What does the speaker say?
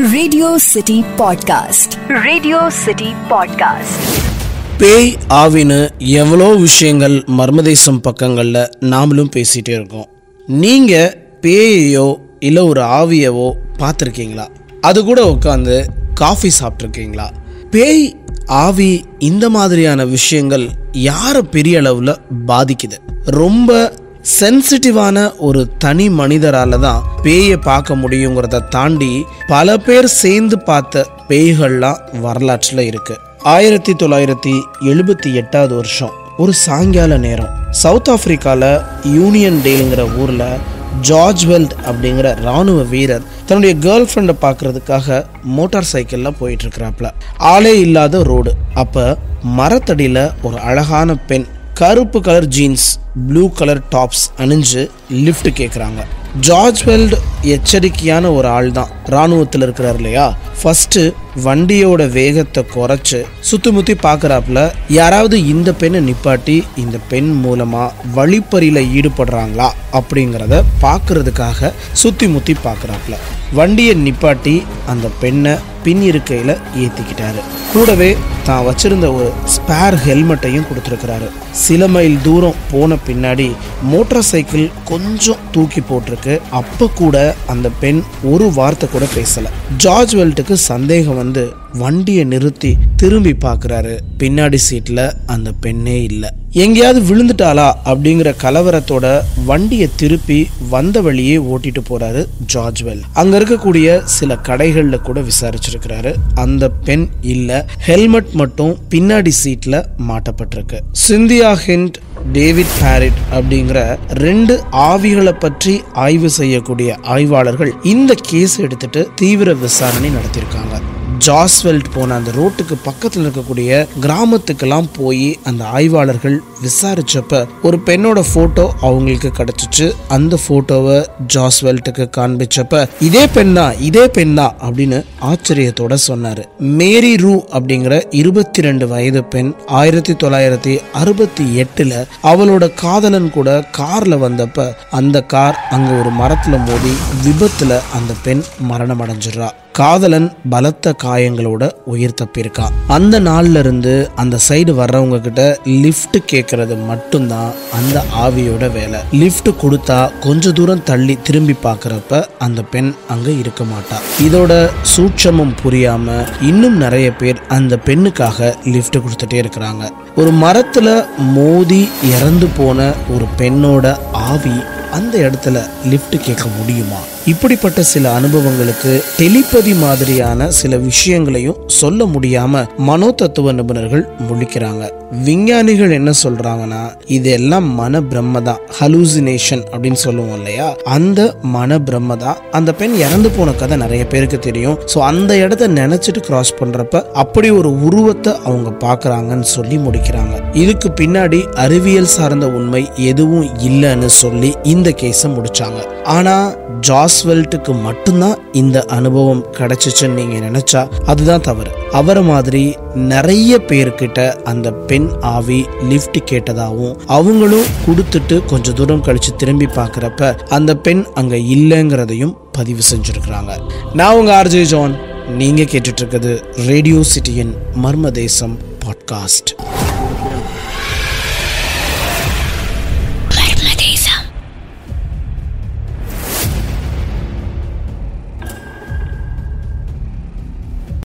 Radio city podcast radio city podcast பேய் ஆவின்னு எவ்வளோ விஷயங்கள் மர்மதேசம் பக்கங்களில் நாமளும் பேசிகிட்டே இருக்கோம். நீங்கள் பேயையோ இல்லை ஒரு ஆவியவோ பார்த்துருக்கீங்களா? அது கூட உட்காந்து காஃபி சாப்பிட்ருக்கீங்களா? பேய் ஆவி இந்த மாதிரியான விஷயங்கள் யாரை பெரிய அளவில் பாதிக்குது? ரொம்ப சென்சிட்டிவான ஒரு தனி மனிதரால தான் பேயை பார்க்க முடியுங்கிறத தாண்டி பல பேர் சேர்ந்து பார்த்த பேய்கள்லாம் வரலாற்றில் இருக்கு. 1978 வருஷம் ஒரு சாயங்கால நேரம் சவுத் ஆப்பிரிக்கால யூனியன் டேலுங்கிற ஊர்ல ஜார்ஜ் வெல்ட் அப்படிங்கிற ராணுவ வீரர் தன்னுடைய கேர்ள் ஃப்ரெண்டை பார்க்கறதுக்காக மோட்டார் சைக்கிளில் போயிட்டு இருக்கிறாப்ல. ஆளே இல்லாத ரோடு. அப்போ மரத்தடியில் ஒரு அழகான பெண் கருப்பு colour jeans blue colour tops அணிஞ்சு லிஃப்ட் கேட்குறாங்க. ஜார்ஜ் வெல்ட் எச்சரிக்கையான ஒரு ஆள் தான், இராணுவத்தில் இருக்கிறார் இல்லையா. ஃபஸ்ட்டு வண்டியோட வேகத்தை குறைச்சு சுற்றி பார்க்குறாப்புல யாராவது இந்த பெண்ணை நிப்பாட்டி இந்த பெண் மூலமாக வழிப்பறியில் ஈடுபடுறாங்களா அப்படிங்கிறத பார்க்கறதுக்காக சுற்றி பார்க்குறாப்புல. வண்டியை நிப்பாட்டி அந்த பெண்ணை பின் இருக்கையில் ஏற்றிக்கிட்டாரு. கூடவே தான் வச்சிருந்த ஒரு ஸ்பேர் ஹெல்மெட்டையும் கொடுத்துருக்கிறாரு. சில மைல் தூரம் போன பின்னாடி மோட்டார் சைக்கிள் கொஞ்சம் தூக்கி போட்டிருக்கு. அப்போ கூட அந்த பெண் ஒரு வார்த்தை கூட பேசலை. ஜார்ஜ் வெல்ட்டுக்கு சந்தேகம் வந்து வண்டியை நிறுத்தி திரும்பி பார்க்குறாரு. பின்னாடி சீட்டில் அந்த பெண்ணே இல்லை. எங்கேயாவது விழுந்துட்டாளா அப்படிங்கிற கலவரத்தோட வண்டியை திருப்பி வந்த வழியே ஓட்டிட்டு போறாரு ஜார்ஜ் வெல்ட். அங்க இருக்கக்கூடிய சில கடைகளில் கூட விசாரிச்சிருக்கிறாரு. அந்த பெண் இல்லை. ஹெல்மெட் மட்டும் பின்னாடி சீட்ல மாட்டப்பட்டிருக்கு. சிந்தியா ஹிண்ட், டேவிட் ஹாரிட் அப்படிங்கிற 2 ஆவிகளை பற்றி ஆய்வு செய்யக்கூடிய ஆய்வாளர்கள் இந்த கேஸ் எடுத்துட்டு தீவிர விசாரணை நடத்தியிருக்காங்க. ஜார்ஜ் வெல்ட் போன அந்த ரோட்டுக்கு பக்கத்தில் இருக்கக்கூடிய கிராமத்துக்கெல்லாம் போய் அந்த ஆய்வாளர்கள் விசாரிச்சப்ப ஒரு பெண்ணோட போட்டோ அவங்களுக்கு கிடைச்சிச்சு. அந்த போட்டோவை ஜார்ஜ் வெல்ட்டுக்கு காண்பிச்சப்ப இதே பெண் தான் அப்படின்னு ஆச்சரியத்தோட சொன்னாரு. மேரி ரூ அப்படிங்கிற 22 வயது பெண் 1968 அவளோட காதலன் கூட கார்ல வந்தப்ப அந்த கார் அங்க ஒரு மரத்துல மோதி விபத்துல அந்த பெண் மரணம் அடைஞ்சிடறா. காதலன் பலத்த காயங்களோட உயிர் தப்பியிருக்கா. அந்த நாள்ல இருந்து அந்த சைடு வர்றவங்க கிட்ட லிஃப்ட் கேட்கறது மட்டும்தான் அந்த ஆவியோட வேலை. லிஃப்ட் கொடுத்தா கொஞ்ச தூரம் தள்ளி திரும்பி பார்க்கறப்ப அந்த பெண் அங்க இருக்க மாட்டா. இதோட சூட்சமம் புரியாம இன்னும் நிறைய பேர் அந்த பெண்ணுக்காக லிஃப்ட் கொடுத்துட்டே இருக்கிறாங்க. ஒரு மரத்துல மோதி இறந்து போன ஒரு பெண்ணோட ஆவி அந்த இடத்துல லிஃப்ட் கேட்க முடியுமா? இப்படிப்பட்ட சில அனுபவங்களுக்கு டெலிபதி மாதிரியான சில விஷயங்களையும் சொல்ல முடியாம மனோதத்துவ நிபுணர்கள் முழிக்கிறாங்க. விஞ்ஞானிகள் என்ன சொல்றாங்கன்னா இதெல்லாம் மன பிரம்மதான், ஹலூசினேஷன் அப்படின்னு சொல்லுவோம் இல்லையா. அந்த மன பிரம்மதான். அந்த பெண் இறந்து போன கதை நிறைய பேருக்கு தெரியும். ஸோ அந்த இடத்த நினைச்சிட்டு கிராஸ் பண்றப்ப அப்படி ஒரு உருவத்தை அவங்க பாக்குறாங்கன்னு சொல்லி முடிக்கிறாங்க. இதுக்கு பின்னாடி அறிவியல் சார்ந்த உண்மை எதுவும் இல்லைன்னு சொல்லி இந்த கேஸை முடிச்சாங்க. ஆனா ஜார்ஜ் வெல்ட்டுக்கு மட்டும்தான் இந்த அனுபவம் கிடைச்சிச்சுன்னு நீங்க நினைச்சா அதுதான் தவறு. அவரை மாதிரி நிறைய பேர்கிட்ட அந்த பெண் ஆவி லிஃப்ட் கேட்டதாகவும் அவங்களும் கொடுத்துட்டு கொஞ்ச தூரம் கழிச்சு திரும்பி பார்க்கறப்ப அந்த பெண் அங்க இல்லைங்கிறதையும் பதிவு செஞ்சிருக்கிறாங்க. நான் உங்க ஆர்ஜே ஜான். நீங்க கேட்டுட்டு இருக்கிறது ரேடியோ சிட்டியின் மர்மதேசம் பாட்காஸ்ட்.